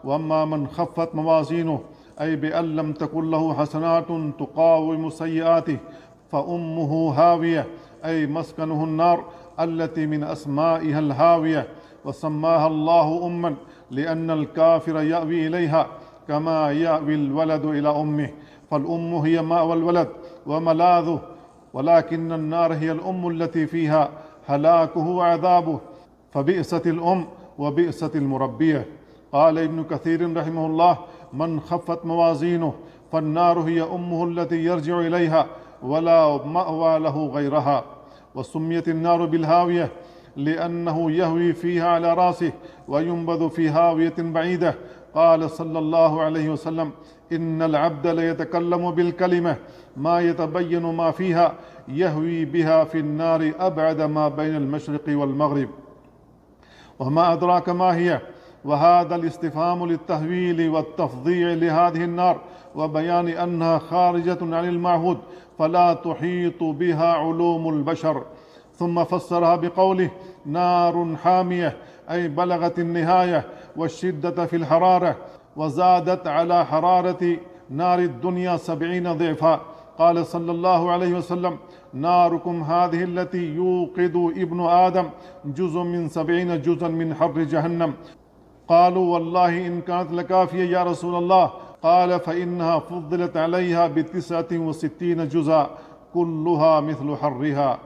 وأما من خفت موازينه أي بأن لم تكن له حسنات تقاوم سيئاته فأمه هاوية أي مسكنه النار التي من أسمائها الهاوية، وسماها الله أما لأن الكافر يأوي إليها كما يأوي الولد إلى أمه، فالأم هي مأوى الولد وملاذه، ولكن النار هي الأم التي فيها هلاكه وعذابه، فبئست الأم وبئست المربية. قال ابن كثير رحمه الله: من خفت موازينه فالنار هي أمه التي يرجع إليها ولا مأوى له غيرها. وسميت النار بالهاوية لأنه يهوي فيها على رأسه وينبذ في هاوية بعيدة. قال صلى الله عليه وسلم: إن العبد ليتكلم بالكلمة ما يتبين ما فيها يهوي بها في النار أبعد ما بين المشرق والمغرب. وما أدراك ما هي؟ وهذا الاستفهام للتهويل والتفظيع لهذه النار وبيان أنها خارجة عن المعهود فلا تحيط بها علوم البشر. ثم فسرها بقوله: نار حامية أي بلغت النهاية والشدة في الحرارة، وزادت على حرارة نار الدنيا 70 ضعفا. قال صلى الله عليه وسلم: ناركم هذه التي يوقد ابن آدم جزء من 70 جزءا من حر جهنم. قالوا: والله إن كانت لكافية يا رسول الله. قال: فإنها فضلت عليها ب69 جزءا كلها مثل حرها.